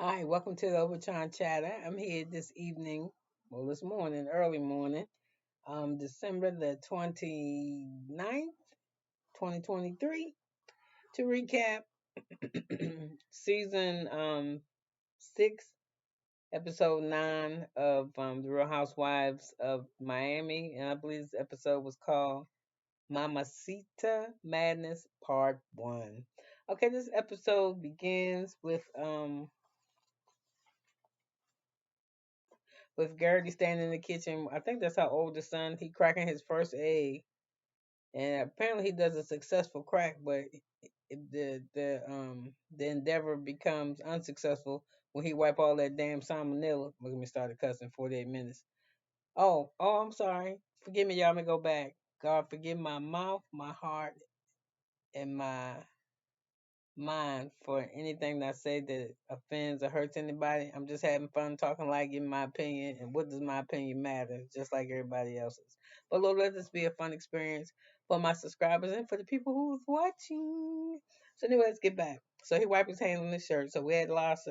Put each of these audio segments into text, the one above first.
Hi, welcome to the Overtime Chatter. I'm here this evening, well, this morning, early morning, December the 29th, 2023, to recap season 6, episode 9 of The Real Housewives of Miami. And I believe this episode was called Mamacita Madness Part 1. Okay, this episode begins with Gertie standing in the kitchen. I think that's her oldest son. He cracking his first egg, and apparently he does a successful crack, but the endeavor becomes unsuccessful when he wipe all that damn salmonella. Look at me started cussing 48 minutes. Oh, I'm sorry. Forgive me, y'all. Me go back. God, forgive my mouth, my heart, and my mind for anything that I say that offends or hurts anybody. I'm just having fun talking like giving my opinion, and what does my opinion matter? Just like everybody else's. But Lord, let this be a fun experience for my subscribers and for the people who's watching. So anyway, let's get back. So he wiped his hand on his shirt. So we had lost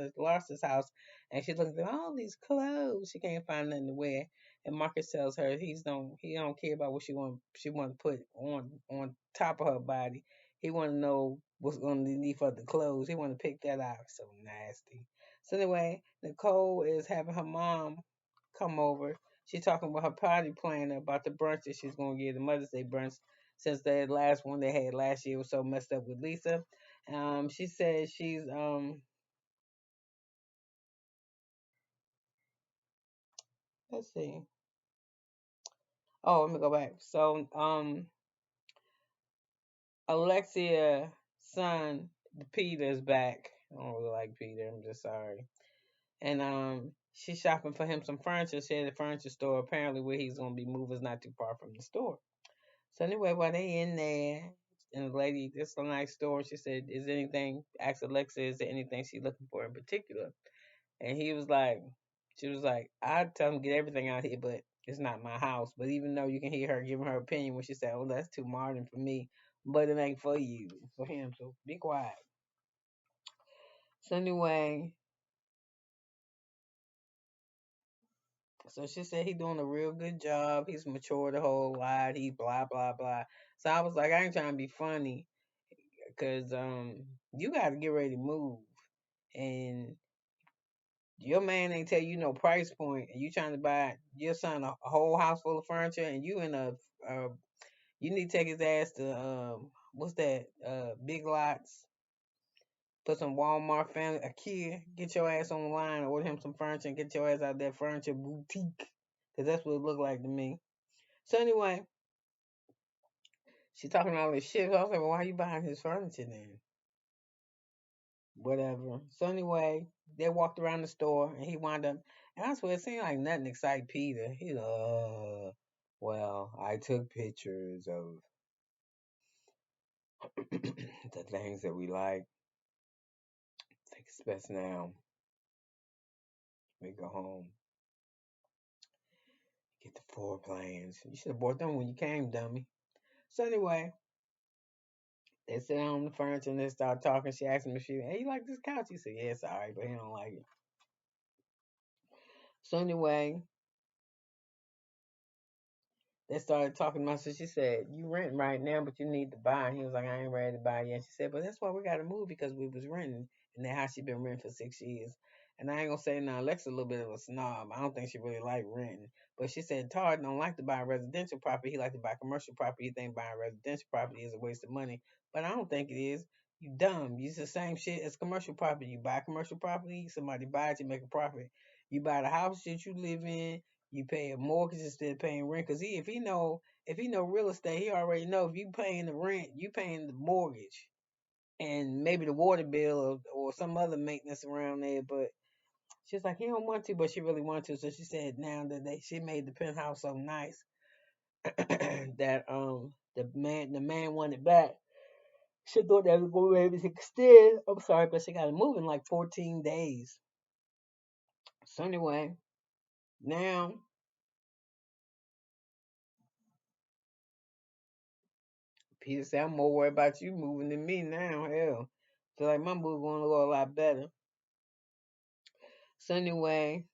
his house, and she's looking at all these clothes. She can't find nothing to wear. And Marcus tells her he don't care about what she want to put on top of her body. He want to know what's going to leave for the clothes. He want to pick that out. So nasty. So anyway, Nicole is having her mom come over. She's talking about her party planner about the brunch that she's going to give, the Mother's Day brunch, since the last one they had last year was so messed up with Lisa. She says she's. Let's see. Oh, let me go back. So Alexia son Peter is back. I don't really like Peter. I'm just sorry. And she's shopping for him some furniture. She had a furniture store apparently where he's gonna be moving is not too far from the store. So anyway, while they in there, and the lady, this is a nice store. She said, "Is anything?" Asked Alexa, "Is there anything she's looking for in particular?" And she was like, "I'd tell him get everything out here, but it's not my house." But even though you can hear her giving her opinion when she said, "Oh, that's too modern for me," but it ain't for you, for him. So be quiet. So anyway, so she said he doing a real good job. He's matured a whole lot. He blah blah blah. So I was like, I ain't trying to be funny, cause you got to get ready to move, and your man ain't tell you no price point, and you trying to buy your son a whole house full of furniture, and you in uh you need to take his ass to what's that Big Lots. Put some Walmart family, IKEA, get your ass on the line, order him some furniture, and get your ass out that furniture boutique, cause that's what it looked like to me. So anyway, she talking all this shit. So I was like, well, why are you buying his furniture then? Whatever. So anyway, they walked around the store and he wound up, and I swear it seemed like nothing excited Peter. Well, I took pictures of the things that we like. I think it's best now we go home, get the floor plans. You should have bought them when you came, dummy. So anyway, they sit down on the furniture and they start talking. She asked him if hey, you like this couch? He said, yeah, it's all right, but he don't like it. So anyway, they started talking about. So she said, "You rent right now, but you need to buy." And he was like, "I ain't ready to buy yet." She said, "But that's why we got to move because we was renting, and then how she been renting for 6 years." And I ain't gonna say now, Alexa's a little bit of a snob. I don't think she really like renting. But she said Todd don't like to buy residential property. He like to buy commercial property. He think buying residential property is a waste of money. But I don't think it is. You dumb. It's the same shit as commercial property. You buy commercial property, somebody buys, you make a profit. You buy the house that you live in, you pay a mortgage instead of paying rent. Cause if he know real estate, he already know if you paying the rent, you paying the mortgage and maybe the water bill or some other maintenance around there. But she's like, he don't want to, but she really wants to. So she said now that she made the penthouse so nice that the man wanted back. She thought that was going to be able to extend. I'm sorry, but she got to move in like 14 days. So anyway, now Peter said, I'm more worried about you moving than me now. Hell. Feel like my move going to go a lot better. So anyway,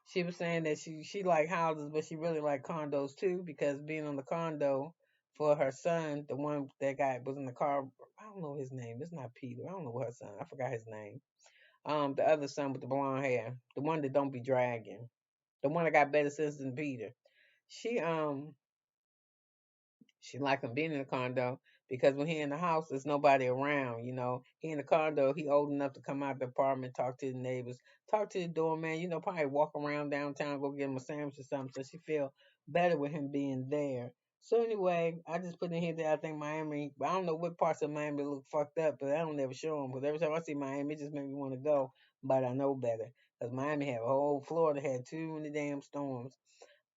she was saying that she like houses, but she really like condos too because being on the condo for her son, the one that guy was in the car. I don't know his name. It's not Peter. I don't know what her son. I forgot his name. The other son with the blonde hair, the one that don't be dragging, the one that got better sense than Peter. She she like him being in the condo because when he in the house, there's nobody around. You know, he in the condo, he old enough to come out the apartment, talk to the neighbors, talk to the doorman. You know, probably walk around downtown, go get him a sandwich or something. So she feel better with him being there. So anyway, I just put in here that I think Miami. I don't know what parts of Miami look fucked up, but I don't ever show them because every time I see Miami, it just makes me want to go. But I know better because Miami had a whole Florida had too many damn storms.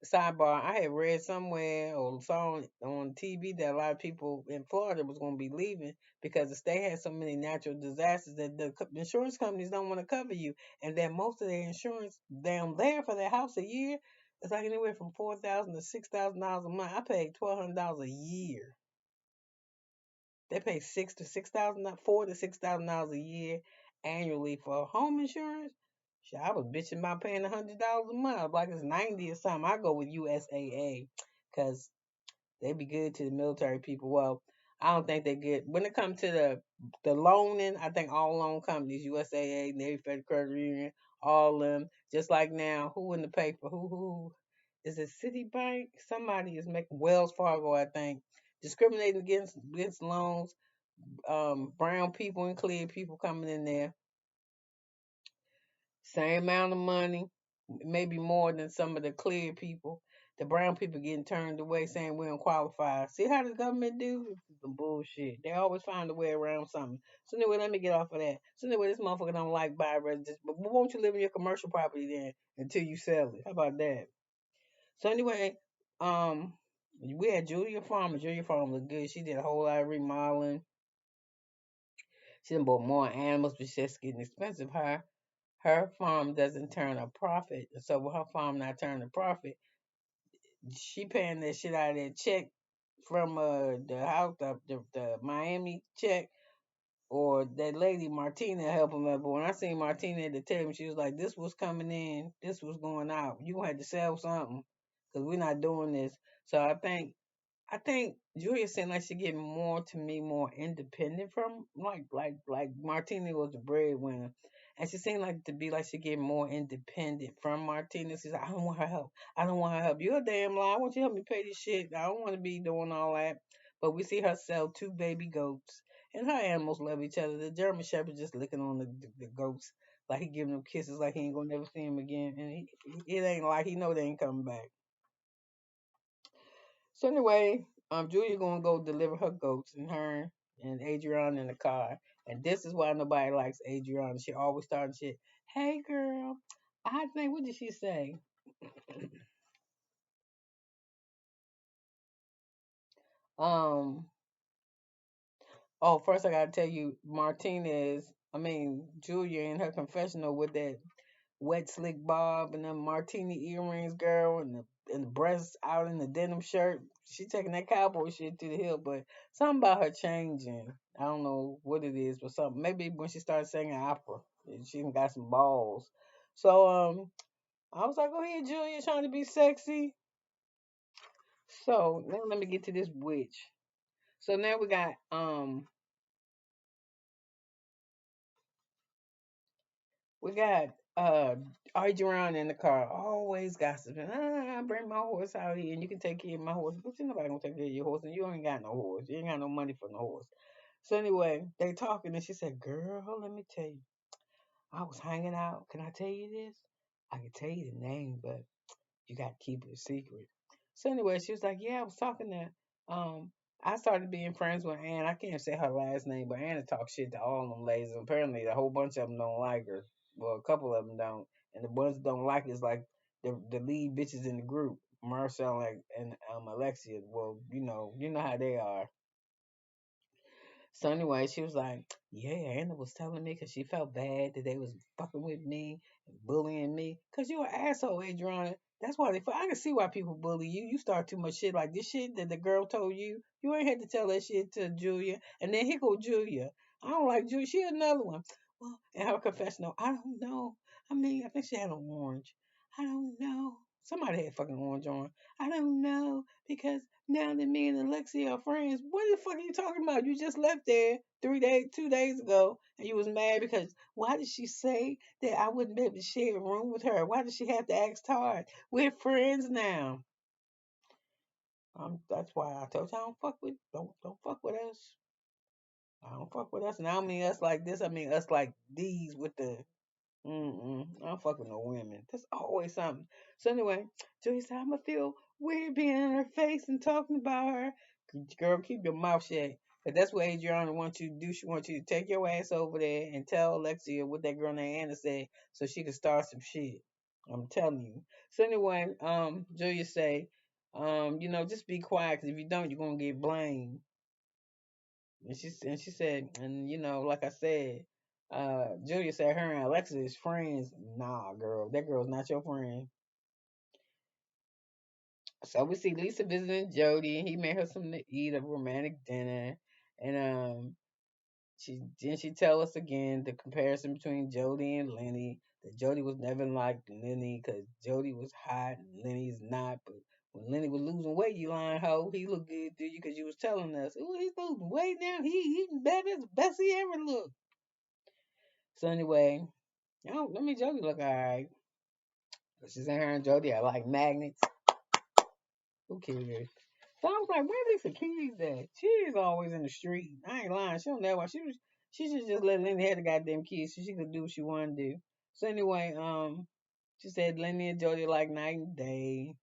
Sidebar, I had read somewhere or saw on TV that a lot of people in Florida was going to be leaving because the state had so many natural disasters that the insurance companies don't want to cover you, and that most of their insurance down there for their house a year is like anywhere from $4,000 to $6,000 a month. I paid $1,200 a year. They pay $4,000 to $6,000 a year annually for home insurance. Shit, I was bitching about paying $100 a month, like it's 90 or something. I go with USAA because they be good to the military people. Well, I don't think they good when it comes to the loaning. I think all loan companies, USAA, Navy Federal Credit Union, all of them. Just like now, who in the paper? Who is it? Citibank? Somebody is making Wells Fargo, I think, discriminating against loans. Brown people and clear people coming in there, same amount of money, maybe more than some of the clear people. The brown people getting turned away, saying we don't qualify. See how the government do? It's some bullshit. They always find a way around something. So anyway, let me get off of that. So anyway, this motherfucker don't like buy residence, but won't you live in your commercial property then until you sell it? How about that? So anyway, um, we had Julia Farmer. Julia Farmer looked good. She did a whole lot of remodeling. She done bought more animals, but she's just getting expensive. Her farm doesn't turn a profit. So with her farm not turning a profit, she paying that shit out of that check from the house, the Miami check, or that lady Martina helping her. But when I seen Martina at the table, she was like, "This was coming in, this was going out. You gonna have to sell something because we're not doing this." So I think Julia seemed like she getting more to me more independent from like Martina was the breadwinner. And she seemed like to be like she getting more independent from Martina. She's like, I don't want her help. I don't want her help. You're a damn lie. I want you to help me pay this shit. I don't want to be doing all that. But we see her sell two baby goats. And her animals love each other. The German Shepherd just licking on the goats. Like he giving them kisses like he ain't gonna never see him again. And it ain't like he know they ain't coming back. So anyway, Julia gonna go deliver her goats and her and Adrianna in the car. And this is why nobody likes Adrianna. She always starting shit. Hey girl, I think what did she say? Um oh, first I gotta tell you, Martinez, I mean Julia in her confessional with that wet slick bob and them martini earrings, girl, and the breasts out in the denim shirt. She taking that cowboy shit to the hill, but something about her changing. I don't know what it is, but something. Maybe when she started singing opera, she done got some balls. So I was like, "Go ahead, Julia, trying to be sexy." So now let me get to this witch. So now we got Adrianna in the car, always gossiping. I bring my horse out here and you can take care of my horse. But you nobody gonna take care of your horse and you ain't got no horse. You ain't got no money for no horse. So anyway, they talking and she said, girl, let me tell you. I was hanging out. Can I tell you this? I can tell you the name, but you got to keep it a secret. So anyway, she was like, yeah, I was talking to, I started being friends with Ann. I can't say her last name, but Anna talks shit to all of them ladies. And apparently, a whole bunch of them don't like her. Well, a couple of them don't. And the ones that don't like is like the lead bitches in the group, Marcel and Alexia. Well, you know how they are. So anyway, she was like, "Yeah, Anna was telling me because she felt bad that they was fucking with me and bullying me. Cause you an asshole, Adriana. That's why I can see why people bully you. You start too much shit like this shit that the girl told you. You ain't had to tell that shit to Julia. And then here go Julia. I don't like Julia. She another one. Well, in her confessional, I don't know. I mean, I think she had an orange. I don't know. Somebody had fucking orange on. I don't know because now that me and Alexia are friends, what the fuck are you talking about? You just left there 3 days, 2 days ago, and you was mad because why did she say that I wouldn't be able to share a room with her? Why did she have to ask hard? We're friends now. That's why I told you I don't fuck with us. I don't fuck with us, and I don't mean us like this. I mean us like these with the. I don't fuck with no women. There's always something. So anyway, Joey said I'ma feel weird being in her face and talking about her. Girl, keep your mouth shut. Cause that's what Adrianna wants you to do. She wants you to take your ass over there and tell Alexia what that girl named Anna said, so she can start some shit. I'm telling you. So anyway, Julia say, just be quiet, cause if you don't, you're gonna get blamed. And she said, and like I said, Julia said her and Alexa is friends. Nah, girl, that girl's not your friend. So we see Lisa visiting Jody. He made her something to eat, a romantic dinner, and she tell us again the comparison between Jody and Lenny. That Jody was never like Lenny because Jody was hot and Lenny's not. But when Lenny was losing weight, you lying hoe, he looked good to you because you was telling us, oh, he's losing weight now. He eating better. It's the best he ever looked. So anyway, let me Jody look alright. She's in her and Jody are like magnets. Who cares? So I was like, where Lisa Keys at? She is always in the street. I ain't lying. She don't know why she should just let Lenny have the goddamn keys so she could do what she wanna do. So anyway, she said Lenny and Jody like night and day.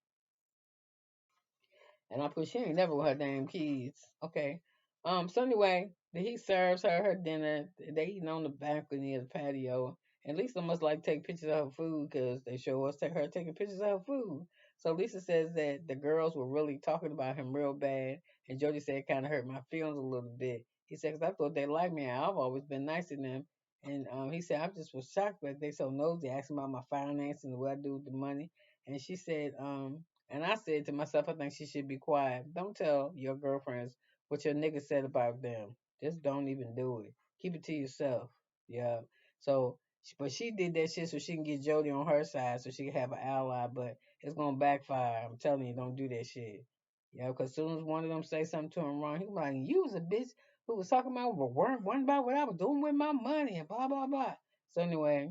And I put she ain't never with her damn kids. Okay. So anyway, he serves her dinner. They eating on the balcony of the patio. And Lisa must like take pictures of her food because they show us her taking pictures of her food. So Lisa says that the girls were really talking about him real bad. And Jody said it kind of hurt my feelings a little bit. He said, because I thought they liked me. I've always been nice to them. And he said, I just was shocked, but they so nosy, asking about my finances and what I do with the money. And she said, and I said to myself, I think she should be quiet. Don't tell your girlfriends what your nigga said about them. Just don't even do it. Keep it to yourself. Yeah. So, but she did that shit so she can get Jody on her side so she can have an ally, but it's going to backfire. I'm telling you, don't do that shit. Yeah, because as soon as one of them say something to him wrong, he like, you was a bitch who was talking about, one about what I was doing with my money and blah, blah, blah. So anyway,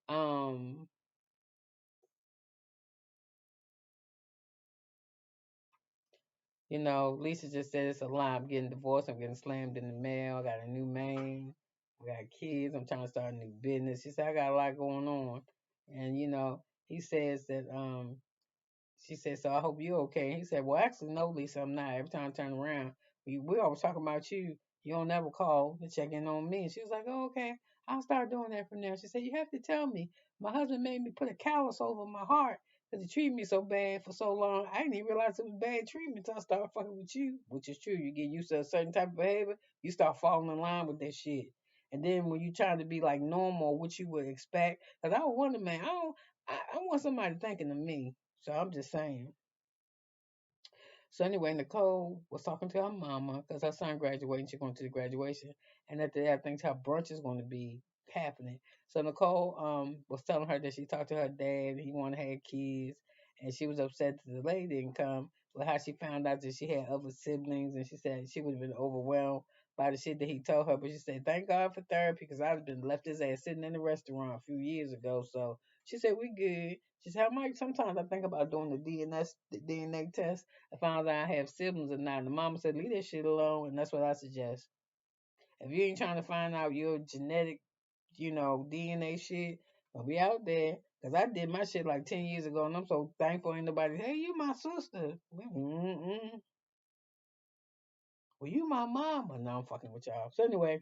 um, Lisa just said it's a lie. I'm getting divorced. I'm getting slammed in the mail. I got a new man. I got kids. I'm trying to start a new business. She said I got a lot going on. And he says that she said, so I hope you're okay. He said, well, actually, no, Lisa, I'm not. Every time I turn around, we always talking about you. You don't never call to check in on me. And she was like, oh, okay. I'll start doing that from now. She said, you have to tell me. My husband made me put a callus over my heart because he treated me so bad for so long. I didn't even realize it was bad treatment until I started fucking with you, which is true. You get used to a certain type of behavior, you start falling in line with that shit. And then when you trying to be like normal, what you would expect, because I was wonder, man, I want somebody thinking of me. So I'm just saying. So anyway, Nicole was talking to her mama because her son graduating. She's going to the graduation, and at the I think her brunch is going to be happening. So Nicole was telling her that she talked to her dad. He wanted to have kids, and she was upset that the lady didn't come. But how she found out that she had other siblings, and she said she would have been overwhelmed by the shit that he told her. But she said, "Thank God for therapy, because I'd have been left his ass sitting in the restaurant a few years ago." So she said, "We good." She said, "Mike, sometimes I think about doing the DNA test. I found out I have siblings or not." And the mama said, leave that shit alone. And that's what I suggest. If you ain't trying to find out your genetic, DNA shit, don't be out there. Because I did my shit like 10 years ago. And I'm so thankful ain't nobody, hey, you my sister. Mm-mm. Well, you my mama. No, I'm fucking with y'all. So anyway,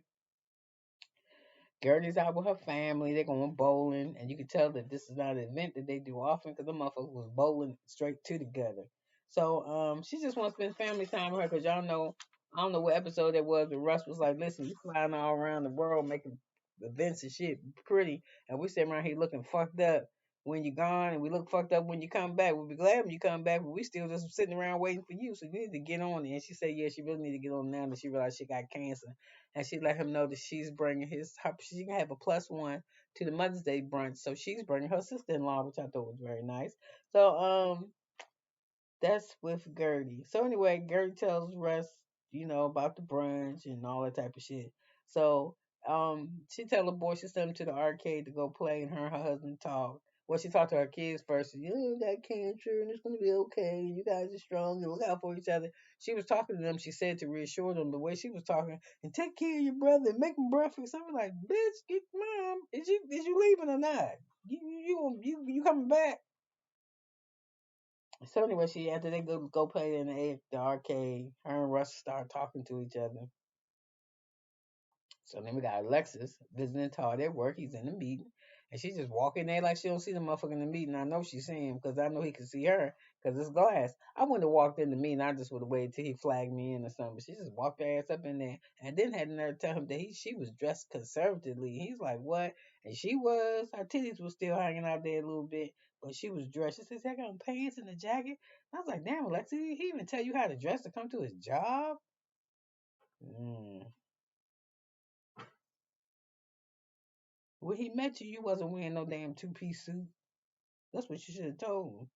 Gertie's out with her family. They're going bowling, and you can tell that this is not an event that they do often because the motherfuckers was bowling straight to together. So she just wants to spend family time with her because y'all know, I don't know what episode it was, but Russ was like, "Listen, you flying all around the world making events and shit pretty, and we sitting around here looking fucked up." when you're gone, and we look fucked up when you come back. We'll be glad when you come back, but we still just sitting around waiting for you. So you need to get on it." And she said, "Yeah, she really need to get on now that she realized she got cancer." And she let him know that she's bringing she can have a +1 to the Mother's Day brunch. So she's bringing her sister-in-law, which I thought was very nice. So that's with Gertie. So anyway, Gertie tells Russ, about the brunch and all that type of shit. So she tell the boy she sent him to the arcade to go play, and her husband talk. Well, she talked to her kids first. You got cancer, and it's gonna be okay. You guys are strong, and look out for each other. She was talking to them. She said to reassure them the way she was talking, and take care of your brother, and make him breakfast. I was like, bitch, get mom. Is you leaving or not? You coming back? So anyway, she after they go play in the arcade, her and Russ start talking to each other. So then we got Alexis visiting Todd at work. He's in the meeting. And she just walking there like she don't see the motherfucker in the meeting. I know she's seeing him because I know he can see her because it's glass. I wouldn't have walked in the meeting. I just would have waited till he flagged me in or something. But she just walked her ass up in there and then had the nerve to tell him that she was dressed conservatively. He's like, what? And she was. Her titties was still hanging out there a little bit. But she was dressed. She says, I got on pants and a jacket. And I was like, damn, Alexis, he even tell you how to dress to come to his job? Mm. When he met you, you wasn't wearing no damn two-piece suit. That's what you should have told him.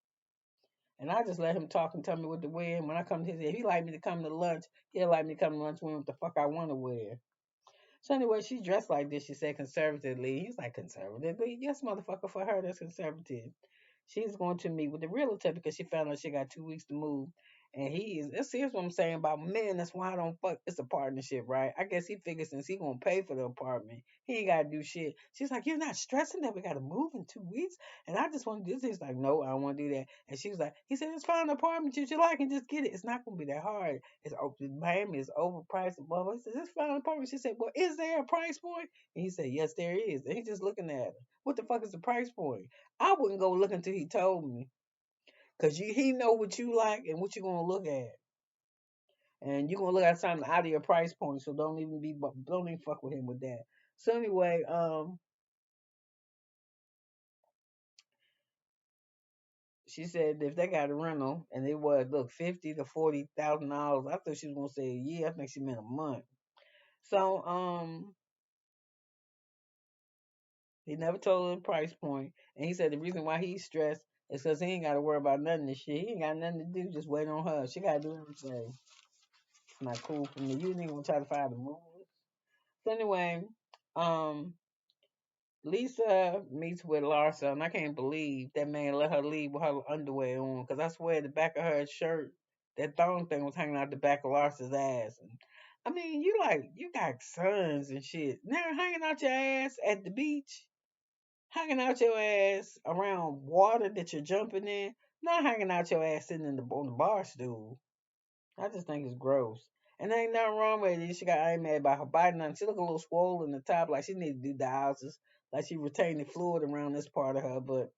And I just let him talk and tell me what to wear. And when I come to his, if he like me to come to lunch, he'll like me to come to lunch wearing what the fuck I want to wear. So anyway, she dressed like this. She said conservatively. He's like conservatively. Yes, motherfucker, for her that's conservative. She's going to meet with the realtor because she found out she got 2 weeks to move. And he is. This here's what I'm saying about men. That's why I don't fuck. It's a partnership, right? I guess he figures since he gonna pay for the apartment, he ain't gotta do shit. She's like, you're not stressing that we gotta move in 2 weeks, and I just want to do this. He's like, no, I don't want to do that. And she was like, he said, it's fine, the apartment you like, and just get it. It's not gonna be that hard. It's open. Miami is overpriced. Blah blah. He said, it's fine, apartment. She said, well, is there a price point? And he said, yes, there is. And he's just looking at her. What the fuck is the price point? I wouldn't go look until he told me. Cause he know what you like and what you gonna look at, and you gonna look at something out of your price point. So don't even fuck with him with that. So anyway, she said if they got a rental and it was look $50,000 to $40,000, I thought she was gonna say a year. I think she meant a month. So he never told her the price point, and he said the reason why he's stressed is because he ain't got to worry about nothing this shit. He ain't got nothing to do, just wait on her. She gotta do everything. It's not cool for me. You ain't gonna try to find the move. So anyway, um, Lisa meets with Larsa, and I can't believe that man let her leave with her underwear on. Because I swear the back of her shirt, that thong thing was hanging out the back of Larsa's ass. And, I mean, you got sons and shit. Now hanging out your ass at the beach, hanging out your ass around water that you're jumping in, not hanging out your ass sitting on the bar stool. I just think it's gross. And there ain't nothing wrong with it. I ain't mad about her body. Nothing. She look a little swollen in the top, like she need to do dialysis, like she retaining fluid around this part of her. But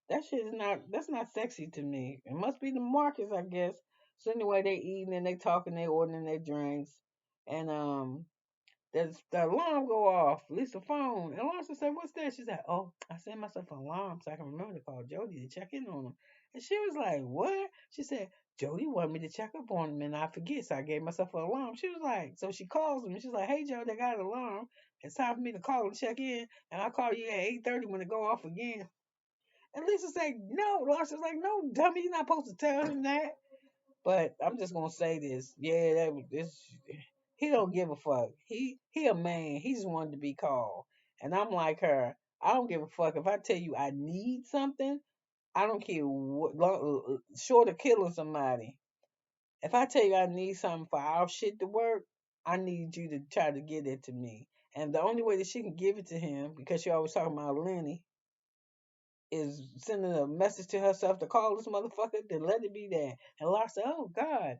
that's not sexy to me. It must be the markers, I guess. So anyway, they eating and they talking, they ordering their drinks, and the alarm go off. Lisa phone. And Lisa said, what's that? She said, oh, I set myself an alarm so I can remember to call Jody to check in on him. And she was like, what? She said, Jody wanted me to check up on him and I forget. So I gave myself an alarm. She was like, so she calls him and she's like, hey, Jody, I got an alarm. It's time for me to call and check in. And I'll call you at 8:30 when it go off again. And Lisa said, no. Larson's like, no, dummy, you're not supposed to tell him that. But I'm just gonna say this. Yeah, this he don't give a fuck. He a man. He just wanted to be called. And I'm like her. I don't give a fuck if I tell you I need something. I don't care what short of killing somebody. If I tell you I need something for our shit to work, I need you to try to get it to me. And the only way that she can give it to him, because she always talking about Lenny, is sending a message to herself to call this motherfucker, then let it be that. And Laura said, oh God,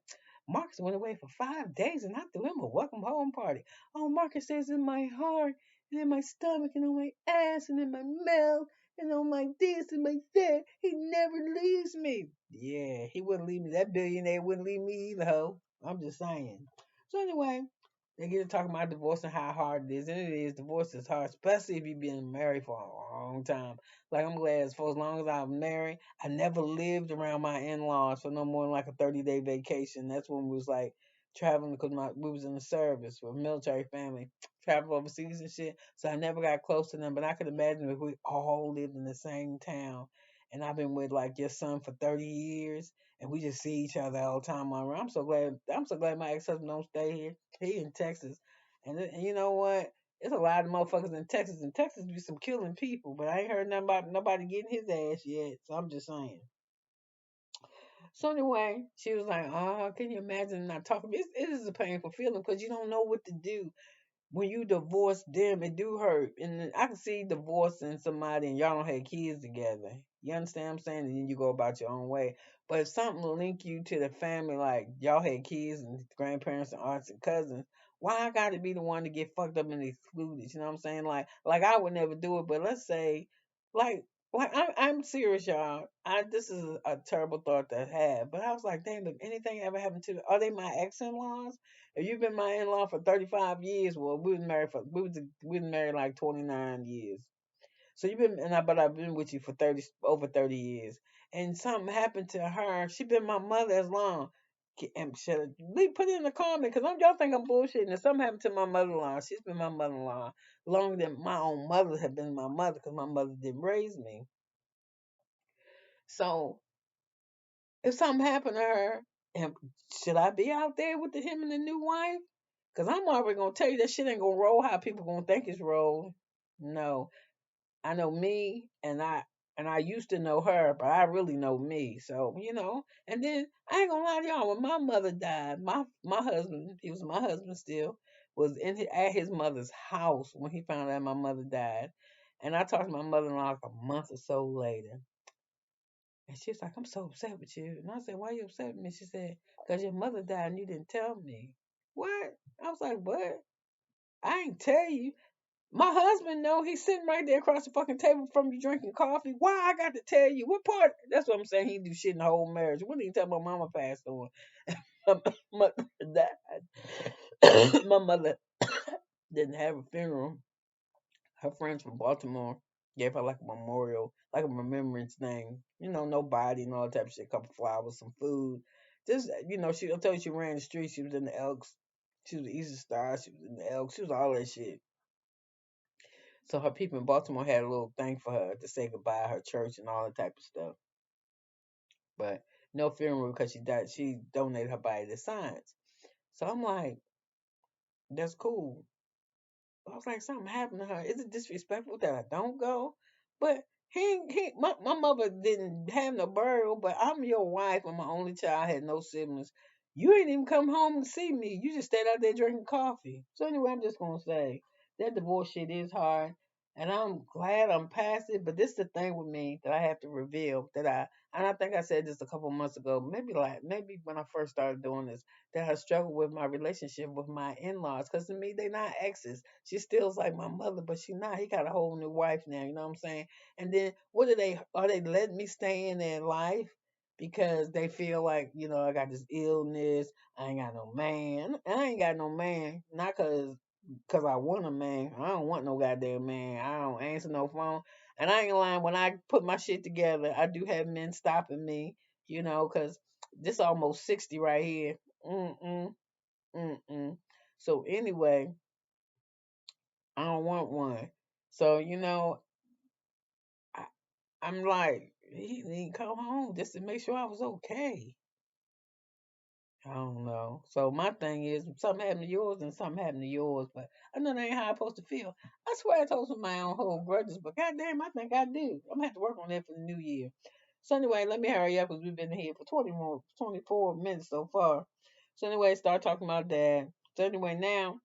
Marcus went away for 5 days and I threw him a welcome home party. Oh, Marcus says in my heart and in my stomach and on my ass and in my mouth and on my this and my that. He never leaves me. Yeah, he wouldn't leave me. That billionaire wouldn't leave me either, ho. I'm just saying. So anyway, They get to talking about divorce and how hard it is, and it is. Divorce is hard, especially if you've been married for a long time. Like I'm glad for as long as I'm married, I never lived around my in-laws for no more than like a 30-day vacation. That's when we was like traveling because we was in the service for a military family, travel overseas and shit. So I never got close to them. But I could imagine if we all lived in the same town, and I've been with like your son for 30 years, and we just see each other all the time around. I'm so glad. I'm so glad my ex-husband don't stay here. He in Texas, and you know what? There's a lot of motherfuckers in Texas. In Texas, be some killing people, but I ain't heard nothing about nobody getting his ass yet. So I'm just saying. So anyway, she was like, "Oh, can you imagine not talking?" It is a painful feeling because you don't know what to do when you divorce them. It do hurt, and I can see divorcing somebody and y'all don't have kids together. You understand what I'm saying? And then you go about your own way. But if something will link you to the family, like y'all had kids and grandparents and aunts and cousins, why I got to be the one to get fucked up and excluded? You know what I'm saying? Like I would never do it, but let's say, like. Like I'm serious, y'all. This is a terrible thought to have, but I was like, damn, if anything ever happened to, are they my ex-in-laws? If you've been my in-law for 35 years, well, we been married like 29 years. So you've been but I've been with you for 30 years. And something happened to her. She been my mother as long. And should put it in the comment because y'all think I'm bullshitting. If something happened to my mother-in-law, she's been my mother-in-law longer than my own mother had been my mother because my mother didn't raise me. So if something happened to her, and should I be out there with him and the new wife? Cause I'm already gonna tell you that shit ain't gonna roll how people gonna think it's roll. No, I know me, and I used to know her, but I really know me. So and then I ain't gonna lie to y'all. When my mother died, my husband, he was my husband still, was at his mother's house when he found out my mother died, and I talked to my mother-in-law like a month or so later. And she's like, I'm so upset with you. And I said, why you upset with me? She said, because your mother died and you didn't tell me. What? I was like, what? I ain't tell you. My husband know he's sitting right there across the fucking table from you drinking coffee. Why I got to tell you? What part? That's what I'm saying. He do shit in the whole marriage. What did he tell my mama passed on? My mother died. My mother didn't have a funeral. Her friends from Baltimore gave her like a memorial, like a remembrance thing. Nobody and all that type of shit. A couple flowers, some food. Just she'll tell you she ran the street. She was in the Elks. She was the Eastern Star. She was in the Elks. She was all that shit. So her people in Baltimore had a little thing for her to say goodbye, her church and all that type of stuff. But no funeral because she died. She donated her body to science. So I'm like, that's cool. I was like, something happened to her. Is it disrespectful that I don't go? But my mother didn't have no burial, but I'm your wife. I'm my only child. I had no siblings. You ain't even come home to see me. You just stayed out there drinking coffee. So anyway, I'm just gonna say that divorce shit is hard, and I'm glad I'm past it. But this is the thing with me that I have to reveal that and I think I said this a couple months ago, maybe when I first started doing this, that I struggle with my relationship with my in-laws because to me they're not exes. She still's like my mother, but she not. He got a whole new wife now. You know what I'm saying? And then what are they letting me stay in their life because they feel like I got this illness. I ain't got no man. I ain't got no man. Not cause I want a man. I don't want no goddamn man. I don't answer no phone. And I ain't lying. When I put my shit together, I do have men stopping me. Cause this almost 60 right here. Mm-mm. Mm-mm. So anyway, I don't want one. So I, I'm like, he didn't come home just to make sure I was okay. I don't know. So my thing is, if something happened to yours, then something happened to yours. But I know that ain't how I'm supposed to feel. I swear I told somebody I don't hold grudges, but goddamn, I think I do. I'm gonna have to work on that for the new year. So anyway, let me hurry up because we've been here for 24 minutes so far. So anyway, start talking about that. So anyway, now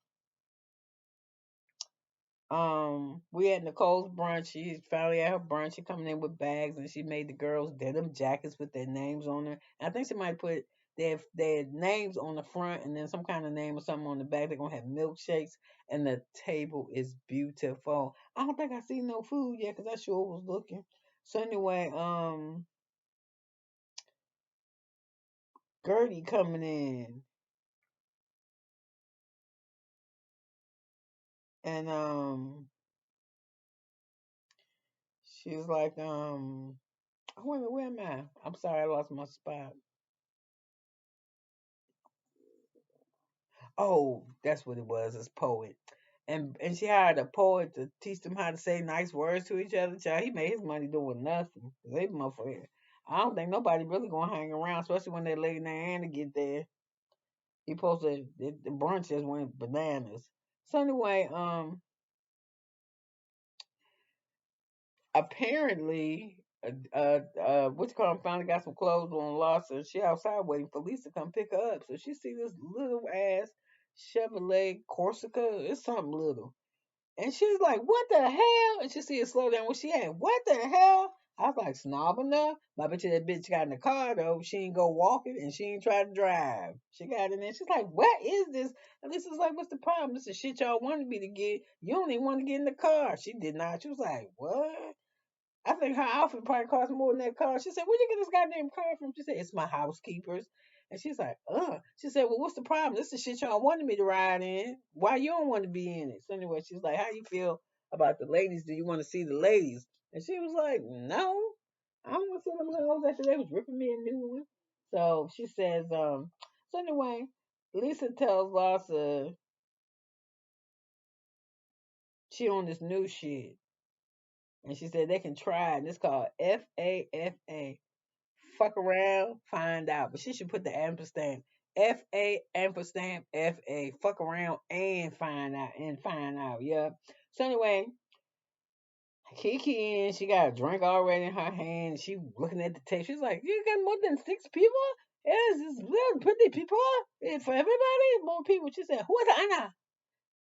we at Nicole's brunch. She's finally at her brunch. She coming in with bags, and she made the girls denim jackets with their names on there. And I think she might put their names on the front, and then some kind of name or something on the back. They're gonna have milkshakes, and the table is beautiful. I don't think I see no food yet, cause I sure was looking. So anyway, Gertie coming in. And she was like, oh, wait a minute, where am I? I'm sorry, I lost my spot. Oh, that's what it was. It's poet. And she hired a poet to teach them how to say nice words to each other. Child, he made his money doing nothing. They motherfucker. I don't think nobody really gonna hang around, especially when that lady named Anna get there. He posted the brunch just went bananas. So anyway, apparently, what's called finally got some clothes on Lawson. She outside waiting for Lisa to come pick her up. So she see this little ass Chevrolet Corsica. It's something little. And she's like, what the hell? And she see it slow down. What she had? What the hell? I was like, snob enough. But I bet you that bitch got in the car though. She ain't go walking and she ain't try to drive. She got in there. She's like, what is this? And this is like, what's the problem? This is shit y'all wanted me to get. You don't even want to get in the car. She did not. She was like, what? I think her outfit probably cost more than that car. She said, where'd you get this goddamn car from? She said, it's my housekeeper's. And she's like, ugh. She said, well, what's the problem? This is shit y'all wanted me to ride in. Why you don't want to be in it? So anyway, she's like, how you feel about the ladies? Do you want to see the ladies? And she was like, no. I don't want to see them hoes after they was ripping me a new one. So she says, so anyway, Lisa tells Lassa she on this new shit. And she said they can try it. And it's called FAFA. Fuck around, find out. But she should put the ampersand. FA ampersand FA. Fuck around and find out. And find out. Yeah. So anyway, Kiki in, she got a drink already in her hand. She looking at the tape. She's like, you got more than six people? Yes, it's little pretty people. For everybody, more people. She said, who is Anna?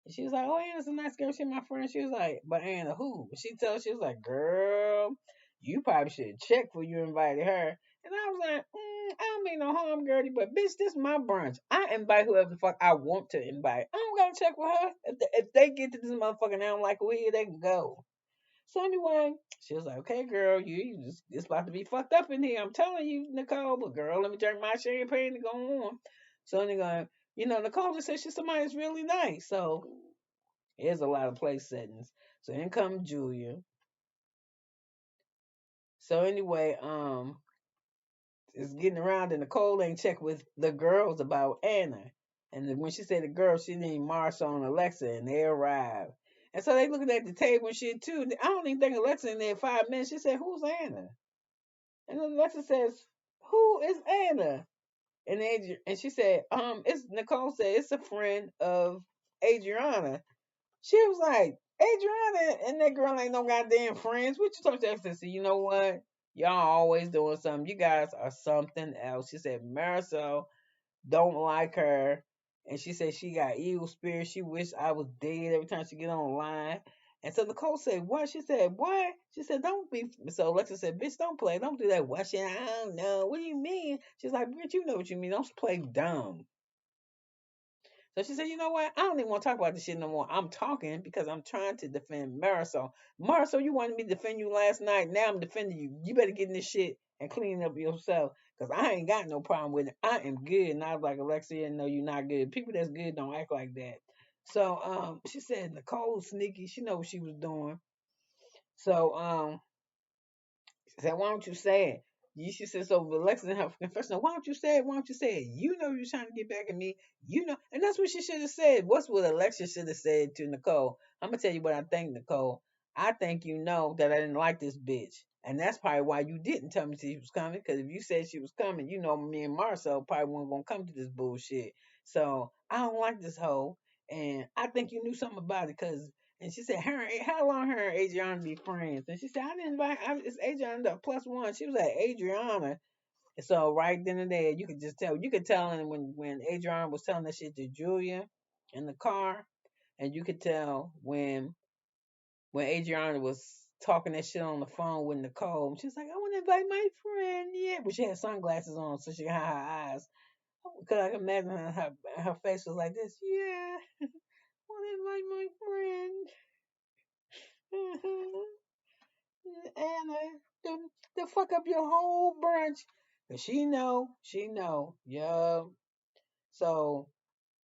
And she was like, oh, Anna's a nice girl. She my friend. She was like, but Anna who? She tells, she was like, girl, you probably should check before you invited her. And I was like, I don't mean no harm, girlie, but bitch, this my brunch. I invite whoever the fuck I want to invite. I don't gotta check with her. If they get to this motherfucker and they don't like who here, they can go. So anyway, she was like, okay, girl, you just, it's about to be fucked up in here. I'm telling you, Nicole, but girl, let me drink my champagne and go on. So anyway, Nicole just said she's somebody that's really nice. So there's a lot of place settings. So in comes Julia. So anyway, it's getting around and Nicole ain't checked with the girls about Anna. And when she said the girls, she named Marcel and Alexa and they arrived. And so they looking at the table and shit too. I don't even think Alexa in there 5 minutes. She said, who's Anna? And then Alexa says, who is Anna? And she said, it's Nicole said it's a friend of Adrianna. She was like, Adriana and that girl ain't no goddamn friends. What you talking to? I said, you know what? Y'all always doing something. You guys are something else. She said, Marisol don't like her. And she said she got evil spirit. She wish I was dead every time she get online. And so Nicole said, what? She said, what? She said, don't be. So Alexa said, bitch, don't play. Don't do that. What? She, I don't know. What do you mean? She's like, bitch, you know what you mean. Don't play dumb. So she said, you know what? I don't even want to talk about this shit no more. I'm talking because I'm trying to defend Marisol. Marisol, you wanted me to defend you last night. Now I'm defending you. You better get in this shit and clean up yourself. Because I ain't got no problem with it. I am good. And I was like, Alexia, no, you're not good. People that's good don't act like that. So she said Nicole's sneaky. She know what she was doing. So she said, why don't you say it? She said, so Alexis in her confession, why don't you say it? Why don't you say it? You know you're trying to get back at me. You know. And that's what she should have said. What's what Alexis should have said to Nicole? I'm going to tell you what I think, Nicole. I think you know that I didn't like this bitch. And that's probably why you didn't tell me she was coming. Because if you said she was coming, you know me and Marcel probably weren't going to come to this bullshit. So I don't like this hoe. And I think you knew something about it because and she said, how long her and Adriana be friends? And she said, I didn't invite, it's Adriana the plus one. She was at Adriana. And so right then and there, you could just tell. You could tell and when Adriana was telling that shit to Julia in the car. And you could tell when Adriana was talking that shit on the phone with Nicole. She's like, I want to invite my friend. Yeah. But she had sunglasses on so she could hide her eyes. Because I can imagine her face was like this. Yeah. I want to invite my friend. Anna, to fuck up your whole brunch. Cause she know, yeah. So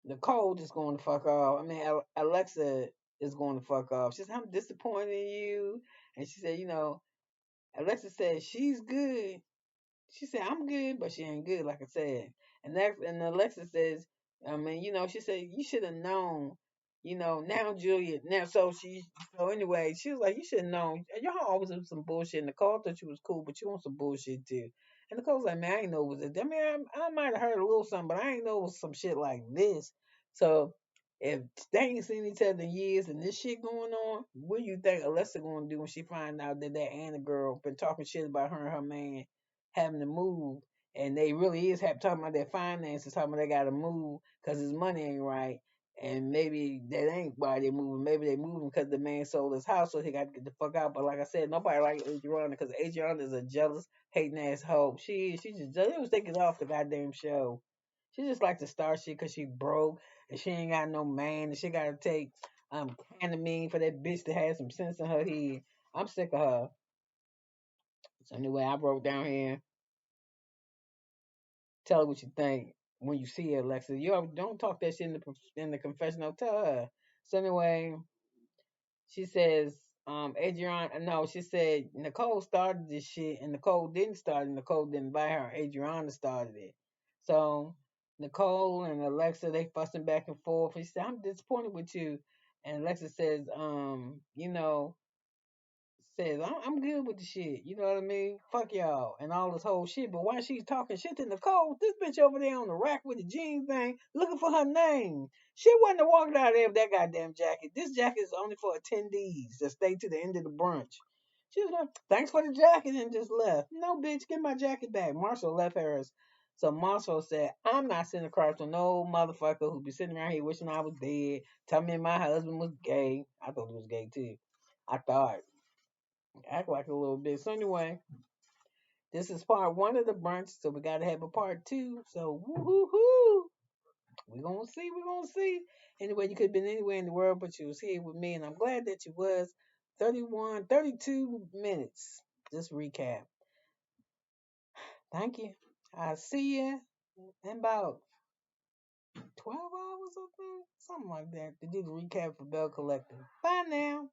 Nicole just going to fuck off. I mean, Alexa is going to fuck off. She said, I'm disappointed in you. And she said, Alexa said she's good. She said, I'm good, but she ain't good, like I said. And Alexa says, I mean, she said, you should have known, now Julia, so anyway, she was like, you should have known. Y'all always do some bullshit. Nicole thought you was cool, but you want some bullshit too. And Nicole's like, man, I ain't know it was this. I mean, I might have heard a little something, but I ain't know it was some shit like this. So if they ain't seen each other in years and this shit going on, what do you think Alexa gonna do when she find out that Anna girl been talking shit about her and her man having to move, and they really is talking about their finances, talking about they got to move because his money ain't right, and maybe that ain't why they moving. Maybe they moving because the man sold his house, so he got to get the fuck out. But like I said, nobody like Adrianna because Adrianna is a jealous, hating ass hoe. She just they was taking off the goddamn show. She just like to start shit because she broke and she ain't got no man and she got to take Canamine for that bitch to have some sense in her head. I'm sick of her. So anyway, I broke down here. Tell her what you think when you see her, Alexa. Don't talk that shit in the confessional. Tell her. So anyway, she says, Adrianna. No, she said Nicole started this shit, and Nicole didn't start it. Nicole didn't buy her. Adrianna started it. So Nicole and Alexa they fussing back and forth. And she said, "I'm disappointed with you." And Alexa says, says, I'm good with the shit. You know what I mean? Fuck y'all and all this whole shit. But while she's talking shit to Nicole, this bitch over there on the rack with the jean thing looking for her name. She wasn't walking out there with that goddamn jacket. This jacket is only for attendees that stay to the end of the brunch. She was like, thanks for the jacket and just left. No, bitch, get my jacket back. Marshall left hers. So Marshall said, I'm not sitting across from no motherfucker who be sitting around here wishing I was dead. Tell me my husband was gay. I thought he was gay too. I thought act like a little bit. So anyway, this is part one of the brunch, so we gotta have a part two. So woo hoo, we gonna see, we gonna see. Anyway, you could have been anywhere in the world, but you was here with me, and I'm glad that you was. 31, 32 minutes. Just recap. Thank you. I'll see you in about 12 hours, I think. Something like that. To do the recap for Bell Collective. Bye now.